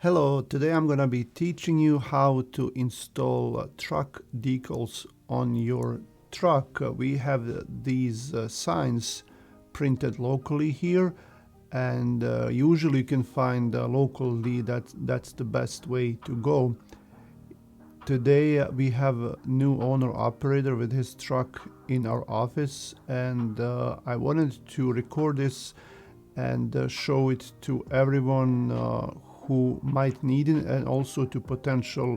Hello, today I'm going to be teaching you how to install truck decals on your truck. We have these signs printed locally here, and usually you can find locally. That's the best way to go. Today we have a new owner operator with his truck in our office, and I wanted to record this and show it to everyone who might need it, and also to potential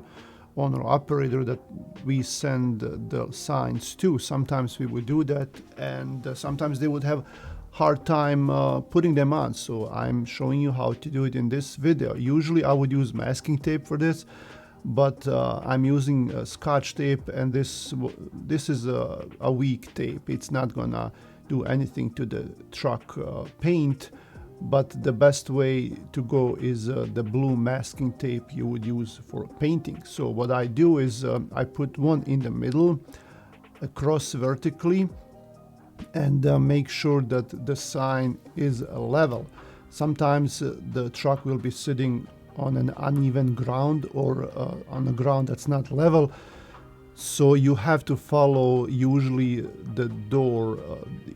owner operator that we send the signs to. Sometimes we would do that, and sometimes they would have hard time putting them on, so I'm showing you how to do it in this video. Usually I would use masking tape for this, but I'm using Scotch tape, and this is a weak tape. It's not gonna do anything to the truck paint, but the best way to go is the blue masking tape you would use for painting. So what I do is I put one in the middle, across vertically, and make sure that the sign is level. Sometimes the truck will be sitting on an uneven ground or on a ground that's not level, so you have to follow usually the door.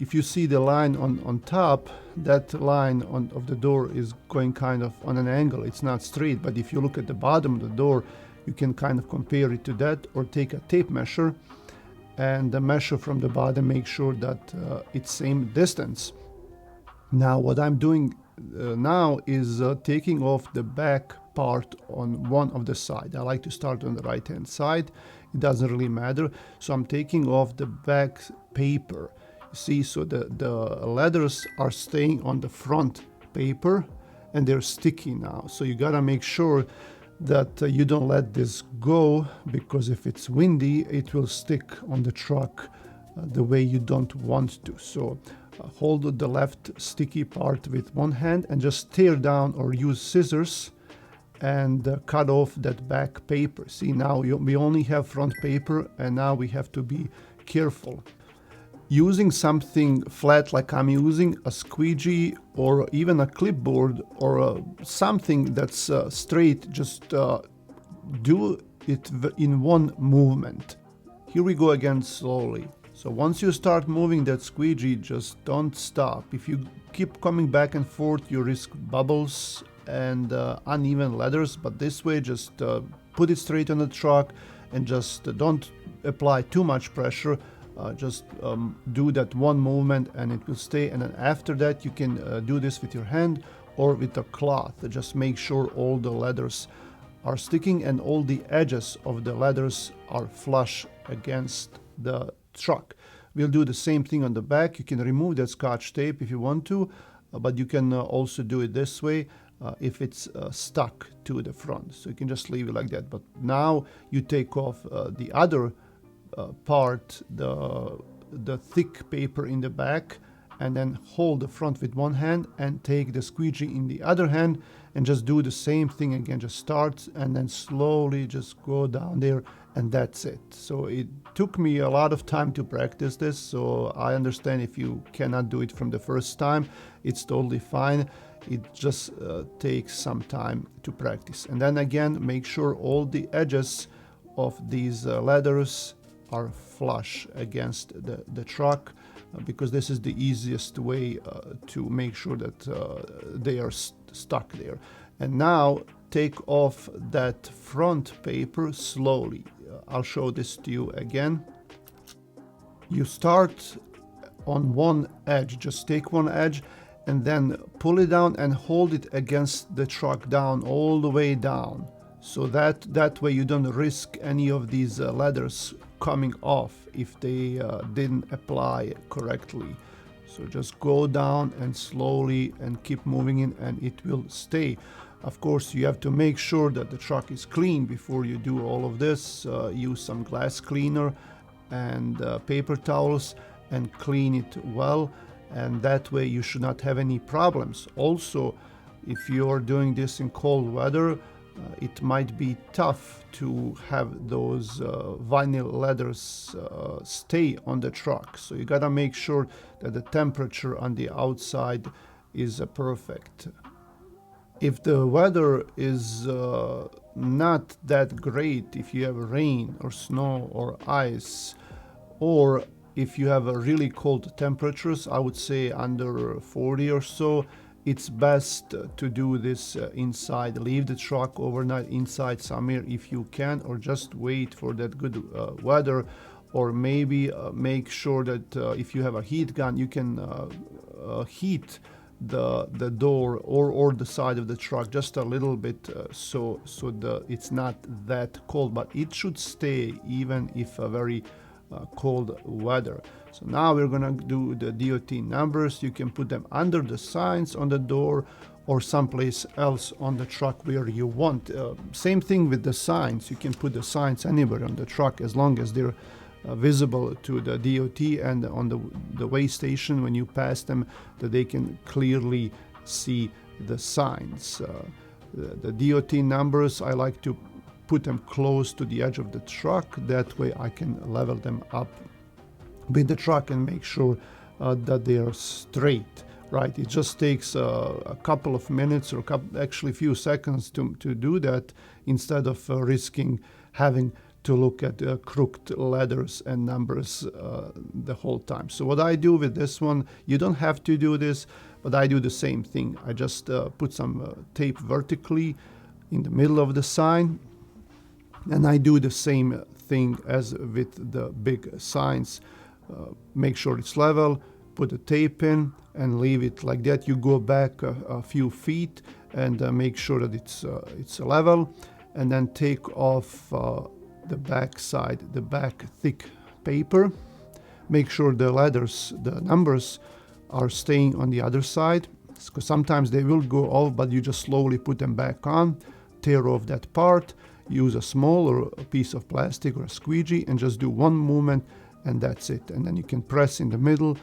If you see the line on top, that line of the door is going kind of on an angle. It's not straight, but if you look at the bottom of the door, you can kind of compare it to that, or take a tape measure and measure from the bottom, make sure that it's same distance. Now what I'm doing now is taking off the back part on one of the side. I like to start on the right hand side. It doesn't really matter. So I'm taking off the back paper. You see, so the letters are staying on the front paper and they're sticky now. So you gotta make sure that you don't let this go, because if it's windy, it will stick on the truck the way you don't want to. So hold the left sticky part with one hand and just tear down or use scissors and cut off that back paper. See, now we only have front paper, and now we have to be careful. Using something flat like I'm using, a squeegee or even a clipboard or something that's straight, just do it in one movement. Here we go again slowly. So once you start moving that squeegee, just don't stop. If you keep coming back and forth, you risk bubbles and uneven letters, but this way just put it straight on the truck and just don't apply too much pressure. Just do that one movement and it will stay, and then after that you can do this with your hand or with a cloth. Just make sure all the letters are sticking and all the edges of the letters are flush against the truck. We'll do the same thing on the back. You can remove that Scotch tape if you want to, but you can also do it this way if it's stuck to the front. So you can just leave it like that. But now you take off the other part, the thick paper in the back, and then hold the front with one hand and take the squeegee in the other hand and just do the same thing again. Just start and then slowly just go down there, and that's it. So it took me a lot of time to practice this, so I understand if you cannot do it from the first time. It's totally fine. It just takes some time to practice. And then again, make sure all the edges of these letters are flush against the truck, because this is the easiest way to make sure that they are stuck there. And now take off that front paper slowly. I'll show this to you again. You start on one edge, just take one edge and then pull it down and hold it against the truck down, all the way down, so that way you don't risk any of these letters coming off if they didn't apply correctly. So just go down and slowly and keep moving in, and it will stay. Of course, you have to make sure that the truck is clean before you do all of this. Use some glass cleaner and paper towels and clean it well, and that way you should not have any problems. Also, if you're doing this in cold weather, it might be tough to have those vinyl leathers stay on the truck. So you gotta make sure that the temperature on the outside is perfect. If the weather is not that great, if you have rain or snow or ice, or if you have a really cold temperatures, I would say under 40 or so, it's best to do this inside. Leave the truck overnight inside somewhere if you can, or just wait for that good weather. Or maybe make sure that if you have a heat gun, you can heat the door or the side of the truck just a little bit, so it's not that cold, but it should stay even if a very cold weather. So now we're gonna do the DOT numbers. You can put them under the signs on the door or someplace else on the truck where you want. Same thing with the signs. You can put the signs anywhere on the truck as long as they're visible to the DOT and on the way station when you pass them, that they can clearly see the signs. The DOT numbers, I like to put them close to the edge of the truck. That way I can level them up with the truck and make sure that they are straight. Right, it just takes a couple of minutes or actually a few seconds to do that, instead of risking having to look at crooked letters and numbers the whole time. So what I do with this one, you don't have to do this, but I do the same thing. I just put some tape vertically in the middle of the sign, and I do the same thing as with the big signs. Make sure it's level, put the tape in, and leave it like that. You go back a few feet and make sure that it's level, and then take off the back side, the back thick paper. Make sure the letters, the numbers are staying on the other side, because sometimes they will go off, but you just slowly put them back on. Tear off that part, use a smaller piece of plastic or a squeegee and just do one movement, and that's it. And then you can press in the middle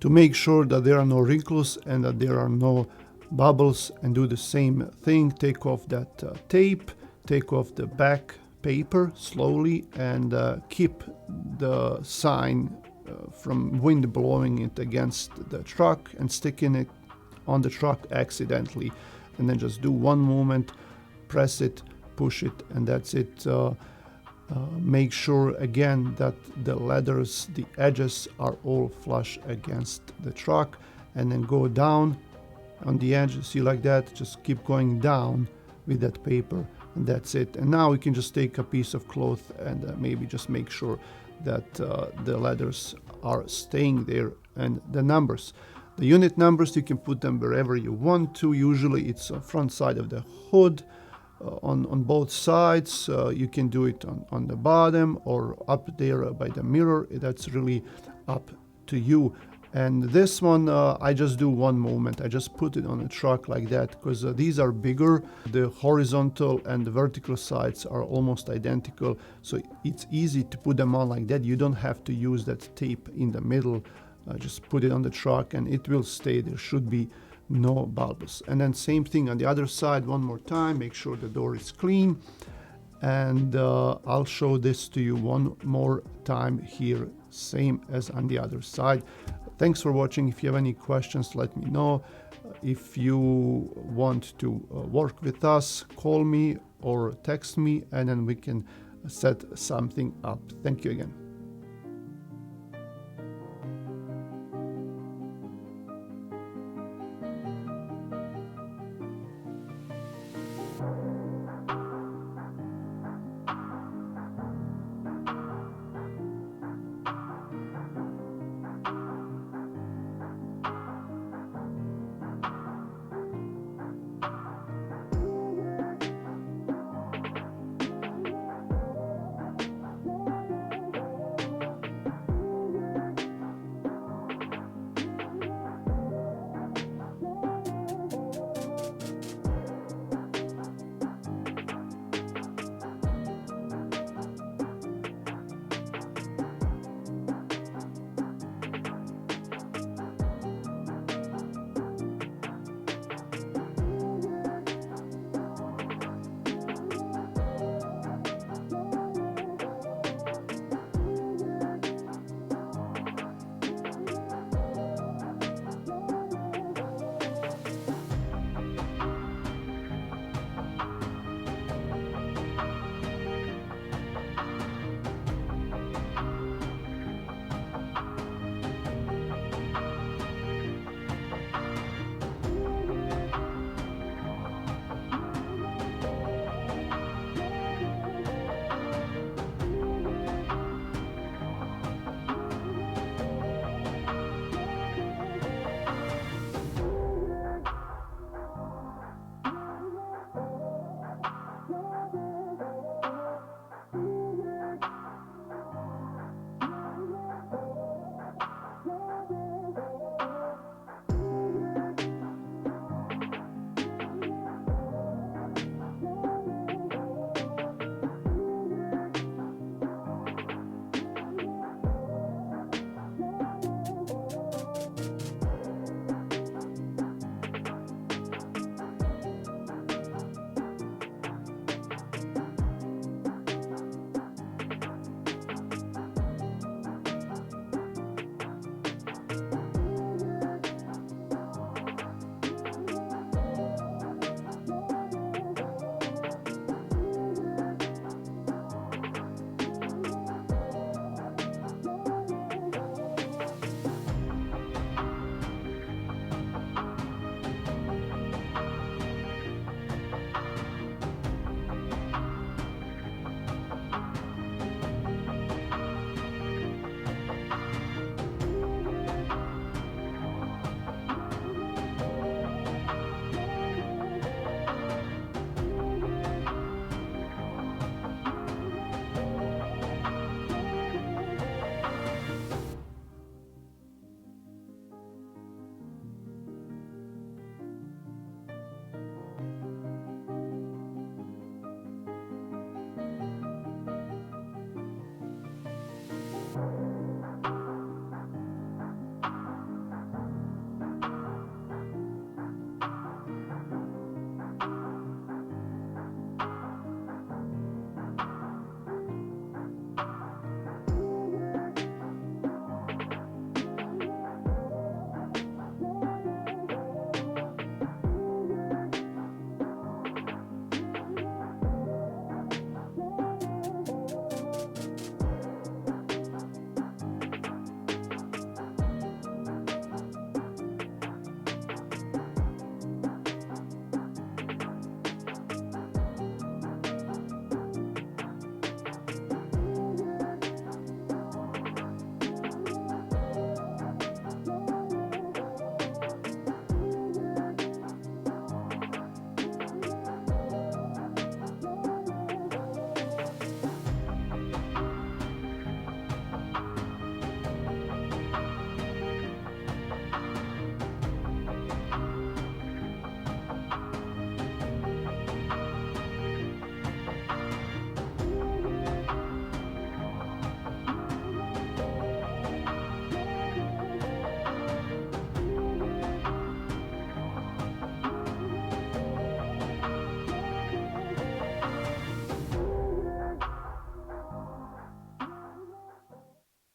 to make sure that there are no wrinkles and that there are no bubbles, and do the same thing. Take off that tape, take off the back paper slowly, and keep the sign from wind blowing it against the truck and sticking it on the truck accidentally. And then just do one movement, press it, push it, and that's it. Make sure again that the letters, the edges are all flush against the truck, and then go down on the edge. See, like that, just keep going down with that paper, and that's it. And now we can just take a piece of cloth and maybe just make sure that the letters are staying there, and the numbers. The unit numbers, you can put them wherever you want to. Usually it's on front side of the hood, on both sides. You can do it on the bottom or up there by the mirror. That's really up to you. And this one, I just do one movement. I just put it on the truck like that, because these are bigger. The horizontal and the vertical sides are almost identical, so it's easy to put them on like that. You don't have to use that tape in the middle. Just put it on the truck and it will stay. There should be no bubbles. And then same thing on the other side one more time. Make sure the door is clean, and I'll show this to you one more time here, same as on the other side. Thanks for watching. If you have any questions, let me know. If you want to work with us, call me or text me, and then we can set something up. Thank you again.